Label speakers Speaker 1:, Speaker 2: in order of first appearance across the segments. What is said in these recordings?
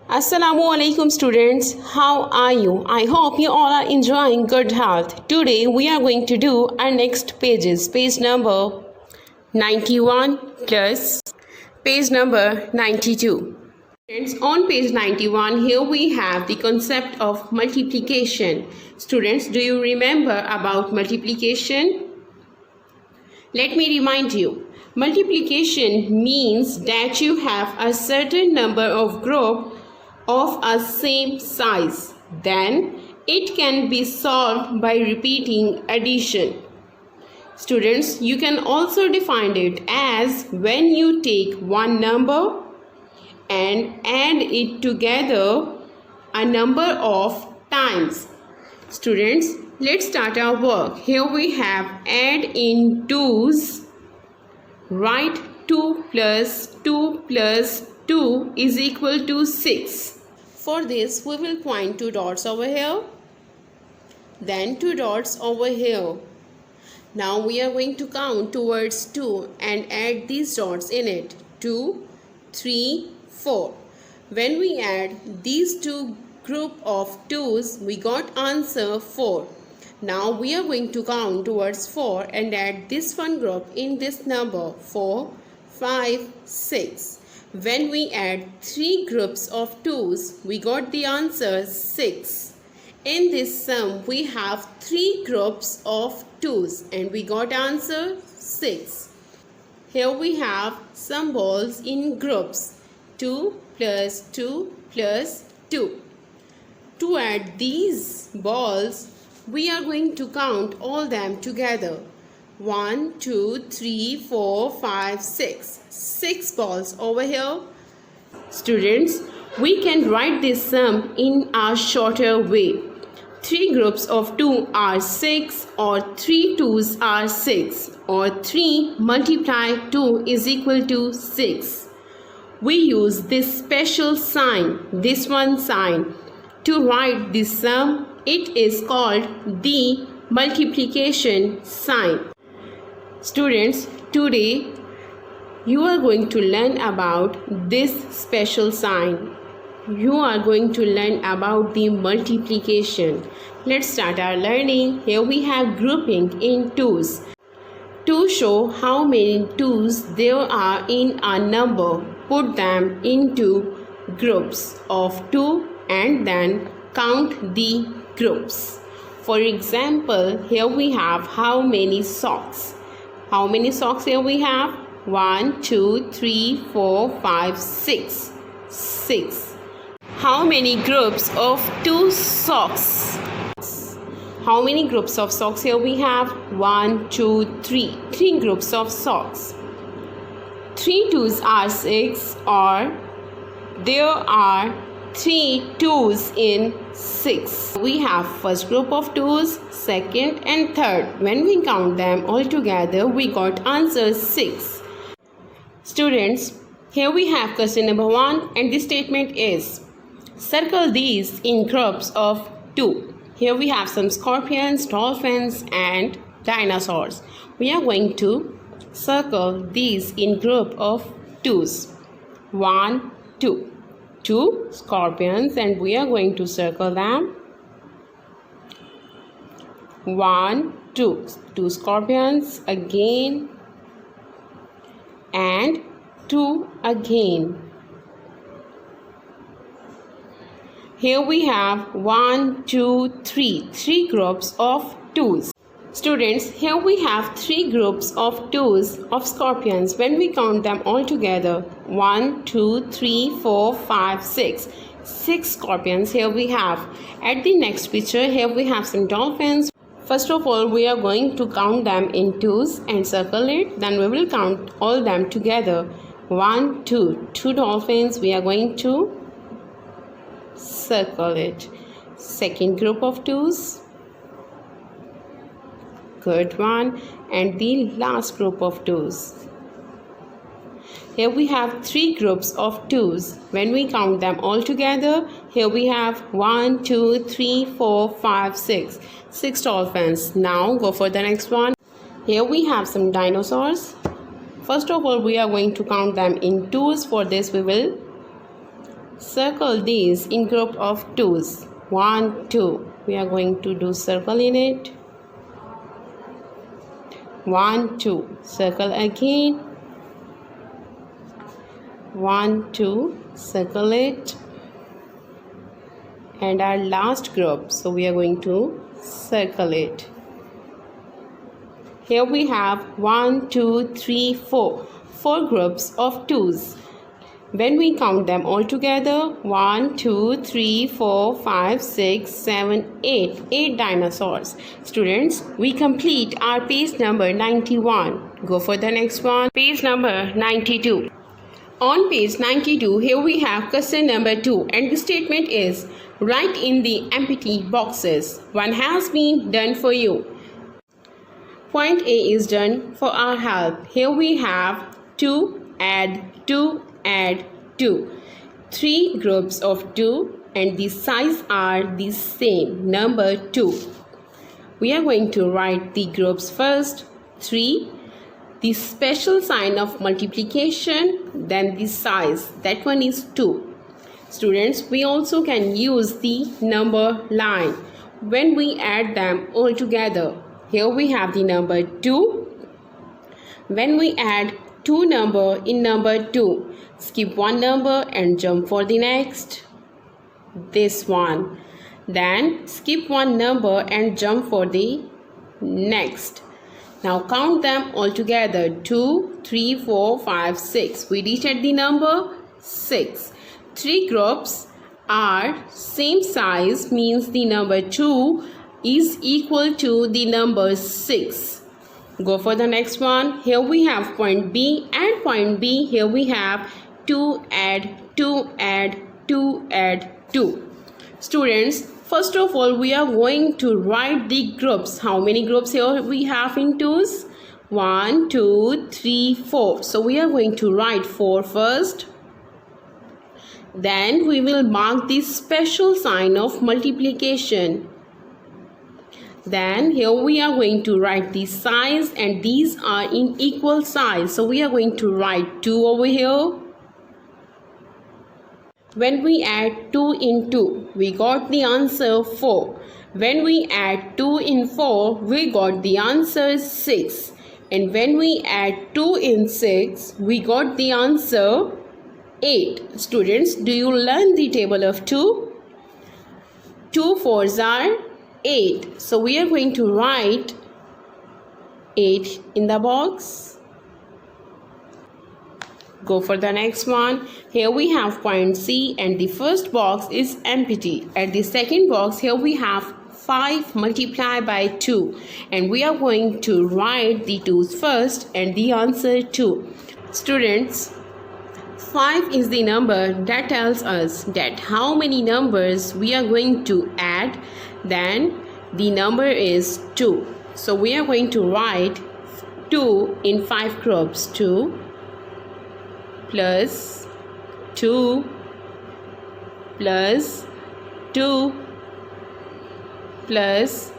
Speaker 1: Assalamualaikum students, how are you? I hope you all are enjoying good health. Today we are going to do our next pages, page number 91 plus page number 92. Students, on page 91 here we have the concept of multiplication. Students, do you remember about multiplication? Let me remind you. Multiplication means that you have a certain number of group of a same size. Then it can be solved by repeating addition. Students, you can also define it as when you take one number and add it together a number of times. Students, let's start our work. Here we have add in twos. Write 2 plus 2 plus 2 is equal to 6. For this, we will point 2 dots over here, then 2 dots over here. Now we are going to count towards 2 and add these dots in it. 2, 3, 4. When we add these two group of 2's, we got answer 4. Now we are going to count towards 4 and add this one group in this number 4, 5, 6. When we add 3 groups of 2's, we got the answer 6. In this sum, we have 3 groups of 2's and we got answer 6. Here we have some balls in groups 2 plus 2 plus 2. To add these balls, we are going to count all them together. 1, 2, 3, 4, 5, 6. 6 balls over here. Students, we can write this sum in a shorter way. 3 groups of 2 are 6, or 3 2's are 6, or 3 multiply 2 is equal to 6. We use this special sign, this one sign, to write this sum. It is called the multiplication sign. Students, today you are going to learn about this special sign. You are going to learn about the multiplication. Let's start our learning. Here we have grouping in twos. To show how many twos there are in a number, put them into groups of 2 and then count the groups. For example, here we have how many socks. How many socks here we have? 1, 2, 3, 4, 5, 6. 6. How many groups of 2 socks? How many groups of socks here we have? 1, 2, 3. 3 groups of socks. 3 2's are 6, or there are 3 2's in 6. We have first group of 2's, second and third. When we count them all together, we got answer 6. Students, here we have question number 1 and the statement is, circle these in groups of 2. Here we have some scorpions, dolphins and dinosaurs. We are going to circle these in group of 2's. 1, 2. 2 scorpions and we are going to circle them. 1, 2. 2 scorpions again and 2 again. Here we have 1, 2, 3. 3 groups of 2's. Students, here we have 3 groups of 2's of scorpions. When we count them all together, 1, 2, 3, 4, 5, 6. 6 scorpions here we have. At the next picture, here we have some dolphins. First of all, we are going to count them in 2's and circle it. Then we will count all them together. 1, 2. 2 dolphins, we are going to circle it. Second group of 2's. Good one. And the last group of 2's. Here we have 3 groups of 2's. When we count them all together, here we have 1, 2, 3, 4, 5, 6. 6 dolphins. Now go for the next one. Here we have some dinosaurs. First of all, we are going to count them in 2's. For this, we will circle these in group of 2's. 1, 2. We are going to do circle in it. 1, 2. Circle again. 1, 2. Circle it. And our last group, so we are going to circle it. Here we have 1, 2, 3, 4. 4 groups of 2's. When we count them all together, 1, 2, 3, 4, 5, 6, 7, 8. 8 dinosaurs. Students, we complete our page number 91. Go for the next one. Page number 92. On page 92, here we have question number 2, and the statement is, write in the empty boxes. One has been done for you. Point A is done for our help. Here we have 2, add 2, add 2. 3 groups of 2 and the size are the same, number 2. We are going to write the groups first. 3, the special sign of multiplication, then the size, that one is 2. Students, we also can use the number line when we add them all together. Here we have the number 2. When we add 2 number in number 2, skip one number and jump for the next. This one. Then skip one number and jump for the next. Now count them all together. 2, 3, 4, 5, 6. We reach at the number 6. 3 groups are same size, means the number 2 is equal to the number 6. Go for the next one. Here we have point B and point B. Here we have 2 add 2 add 2 add 2. Students, first of all, we are going to write the groups. How many groups here we have in 2's? 1, 2, 3, 4. So we are going to write 4 first. Then we will mark the special sign of multiplication. Then here we are going to write the size, and these are in equal size. So we are going to write 2 over here. When we add 2 in 2, we got the answer 4. When we add 2 in 4, we got the answer 6. And when we add 2 in 6, we got the answer 8. Students, do you learn the table of 2? 2 4s are 8. So we are going to write 8 in the box. Go for the next one. Here we have point C and the first box is empty. At the second box, here we have 5 multiplied by 2. And we are going to write the 2's first and the answer 2. Students, 5 is the number that tells us that how many numbers we are going to add. Then the number is 2. So we are going to write 2 in 5 groups. 2 plus 2 plus 2 plus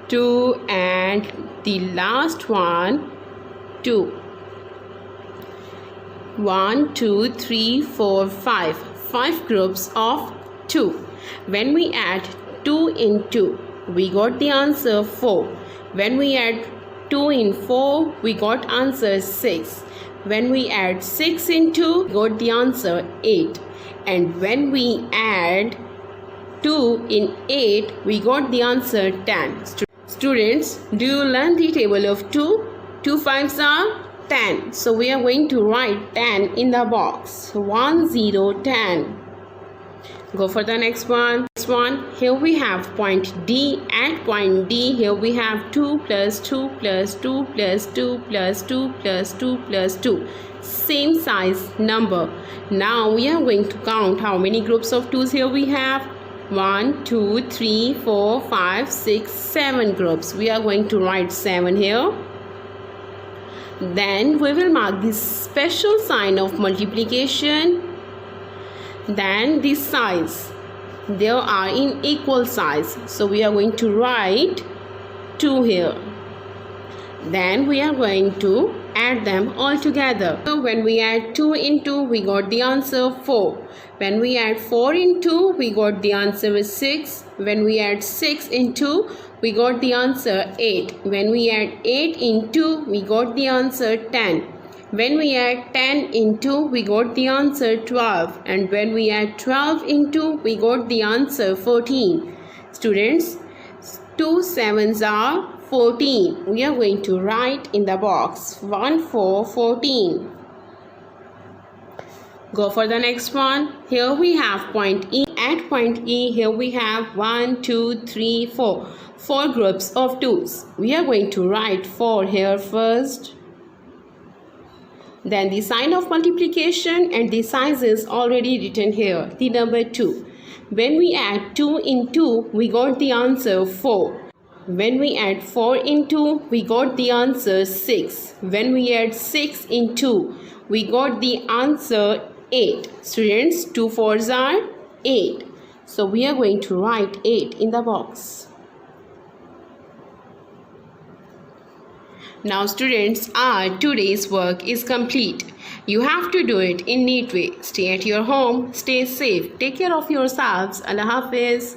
Speaker 1: 2 and the last one 2. 1, 2, 3, 4, 5. 5 groups of 2. When we add 2 in 2, we got the answer 4. When we add 2 in 4, we got answer 6. When we add 6 in 2, we got the answer 8. And when we add 2 in 8, we got the answer 10. Students, do you learn the table of 2? 2 5s are 10. So we are going to write 10 in the box. 1, 0, 10. Go for the next one. Here we have point D. At point D, here we have 2 plus 2 plus 2 plus 2 plus 2 plus 2 plus 2. Same size number. Now we are going to count how many groups of 2's here we have. 1, 2, 3, 4, 5, 6, 7 groups. We are going to write 7 here. Then we will mark this special sign of multiplication. Then the size. They are in equal size. So we are going to write 2 here. Then we are going to add them all together. So when we add 2 into, we got the answer 4. When we add 4 into, we got the answer is 6. When we add 6 into, we got the answer 8. When we add 8 into, we got the answer 10. When we add 10 into, we got the answer 12. And when we add 12 into, we got the answer 14. Students, 2 sevens are 14. We are going to write in the box 1 4 14. Go for the next one. Here we have point E. At point E, here we have 1 2 3 4. 4 groups of 2's. We are going to write 4 here first. Then the sign of multiplication and the size is already written here. The number 2. When we add 2 into, we got the answer 4. When we add 4 into, we got the answer 6. When we add 6 into, we got the answer 8. Students, 2 4s are 8. So we are going to write 8 in the box. Now students, our today's work is complete. You have to do it in neat way. Stay at your home, stay safe, take care of yourselves. Allah Hafiz.